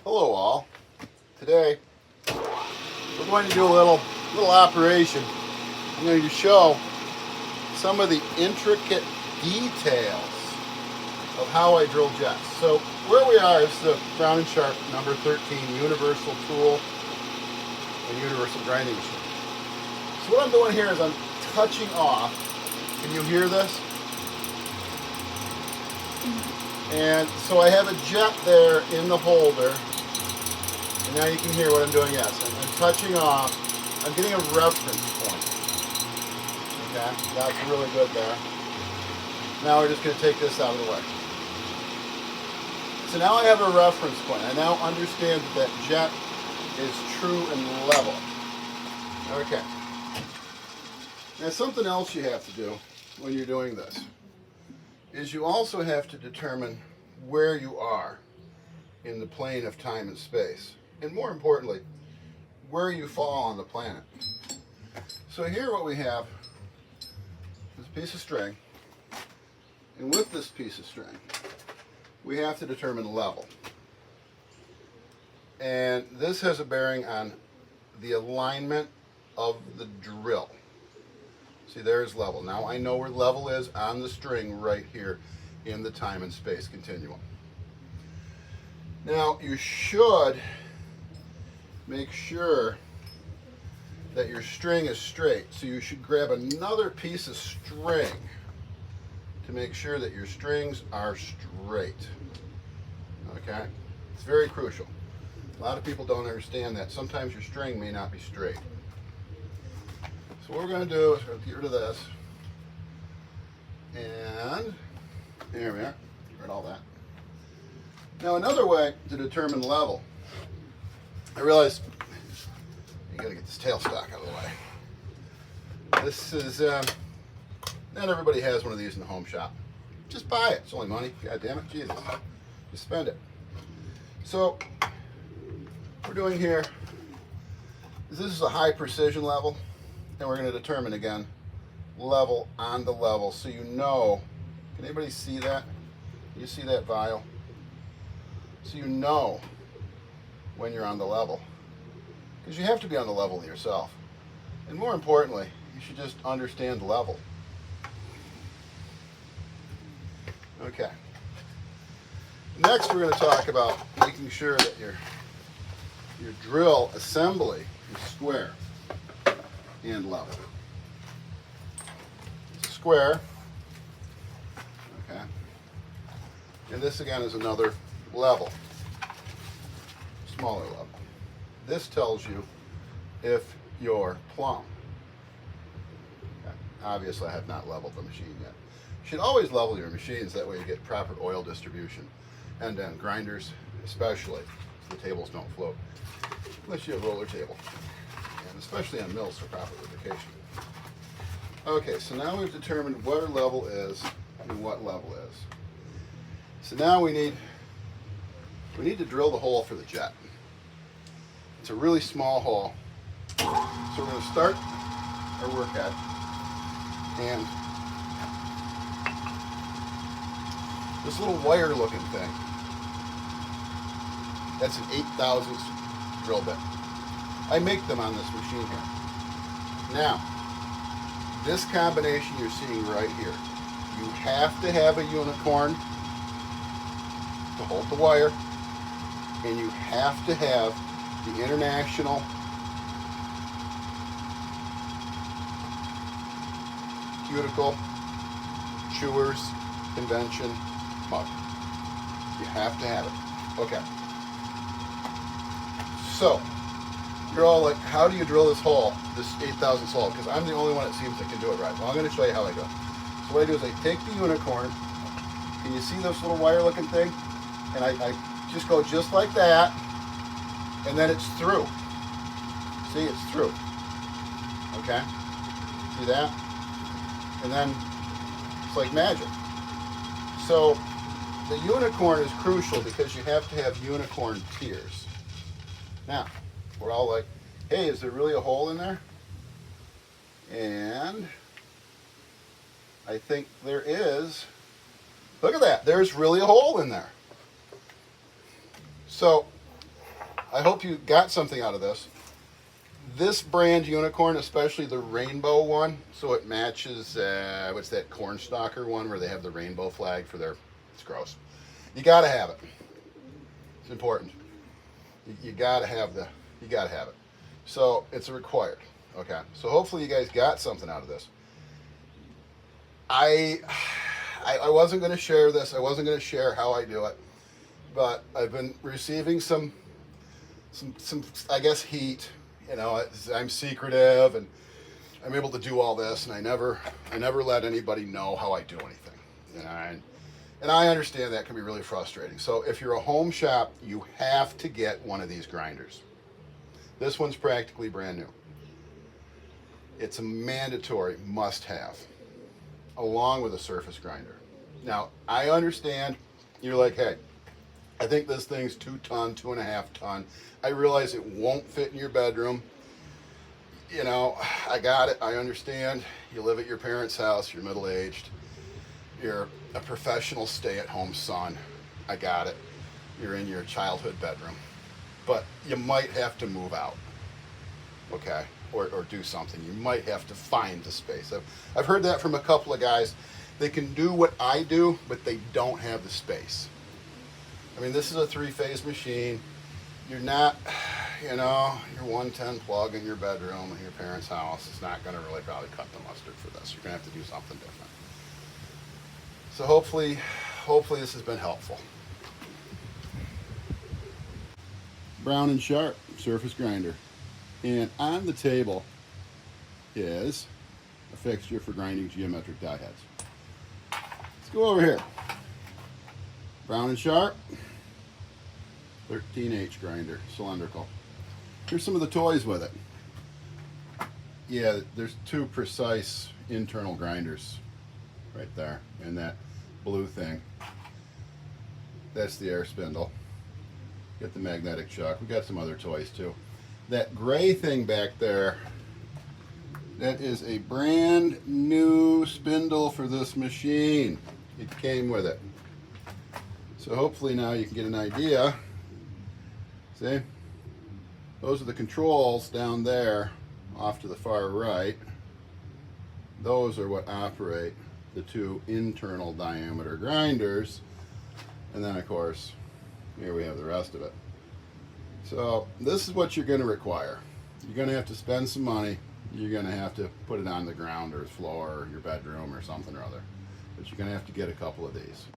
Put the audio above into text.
Hello all. Today we're going to do a little operation. I'm going to show some of the intricate details of how I drill jets. So where we are is the Brown & Sharp number 13 universal tool and universal grinding machine. So what I'm doing here is I'm touching off. Can you hear this? And so I have a jet there in the holder. And now you can hear what I'm doing. Yes, I'm touching off. I'm getting a reference point. Okay, that's really good there. Now we're just going to take this out of the way. So now I have a reference point. I now understand that that jet is true and level. Okay. Now something else you have to do when you're doing this is you also have to determine where you are in the plane of time and space. And more importantly, where you fall on the planet. So here what we have is a piece of string. And with this piece of string, we have to determine level. And this has a bearing on the alignment of the drill. See, there's level. Now I know where level is on the string right here in the time and space continuum. Now you should make sure that your string is straight. So you should grab another piece of string to make sure that your strings are straight. Okay? It's very crucial. A lot of people don't understand that. Sometimes your string may not be straight. So what we're going to do is we're going to get rid of this. And here we are. Get rid of all that. Now another way to determine level. I realize you got to get this tailstock out of the way. This is, not everybody has one of these in the home shop. Just buy it. It's only money. God damn it. Jesus. Just spend it. So, what we're doing here is this is a high precision level, and we're going to determine again level on the level. So you know, can anybody see that? Can you see that vial? So you know when you're on the level, because you have to be on the level yourself. And more importantly, you should just understand the level. Okay. Next, we're going to talk about making sure that your drill assembly is square and level. It's square. Okay. And this again is another level. Smaller level. This tells you if you're plumb. Okay. Obviously, I have not leveled the machine yet. You should always level your machines, that way you get proper oil distribution. And then grinders, especially, so the tables don't float. Unless you have a roller table. And especially on mills for proper lubrication. Okay, so now we've determined what our level is and what level is. So now we need to drill the hole for the jet. It's a really small hole. So we're going to start our work at, and this little wire looking thing, that's an 8/1000 drill bit. I make them on this machine here. Now, this combination you're seeing right here, you have to have a unicorn to hold the wire, and you have to have the International Cuticle Chewers Convention mug. You have to have it. Okay. So, you're all like, how do you drill this hole, this 8/1000 hole? Because I'm the only one, it seems, that can do it right. Well, I'm going to show you how I do it. So what I do is I take the unicorn. Can you see this little wire looking thing? And I just go just like that, and then it's through. See, it's through. Okay? See that? And then it's like magic. So the unicorn is crucial because you have to have unicorn tears. Now, we're all like, hey, is there really a hole in there? And I think there is. Look at that. There's really a hole in there. So I hope you got something out of this. This brand unicorn, especially the rainbow one, so it matches, what's that cornstalker one where they have the rainbow flag for their, it's gross. You gotta have it. It's important. You gotta have it. So it's a required, okay? So hopefully you guys got something out of this. I wasn't gonna share this. I wasn't gonna share how I do it, but I've been receiving some I guess heat. You know, I'm secretive and I'm able to do all this, and I never let anybody know how I do anything. And I understand that can be really frustrating. So if you're a home shop, you have to get one of these grinders. This one's practically brand new. It's a mandatory must-have, along with a surface grinder. Now, I understand you're like, hey, I think this thing's 2 ton, 2.5 ton. I realize it won't fit in your bedroom. You know, I got it. I understand. You live at your parents' house. You're middle-aged. You're a professional stay-at-home son. I got it. You're in your childhood bedroom. But you might have to move out, okay? Or do something. You might have to find the space. I've heard that from a couple of guys. They can do what I do, but they don't have the space. I mean, this is a 3-phase machine. You're not, you know, your 110 plug in your bedroom in your parents' house is not going to really probably cut the mustard for this. You're going to have to do something different. So hopefully this has been helpful. Brown and Sharp surface grinder. And on the table is a fixture for grinding geometric die heads. Let's go over here. Brown and Sharp 13H grinder, cylindrical. Here's some of the toys with it. Yeah, there's 2 precise internal grinders right there, and that blue thing, that's the air spindle. Get the magnetic chuck. We got some other toys too. That gray thing back there, that is a brand new spindle for this machine. It came with it. So hopefully now you can get an idea. See? Those are the controls down there off to the far right. Those are what operate the 2 internal diameter grinders. And then of course, here we have the rest of it. So this is what you're going to require. You're going to have to spend some money. You're going to have to put it on the ground or floor or your bedroom or something or other. But you're going to have to get a couple of these.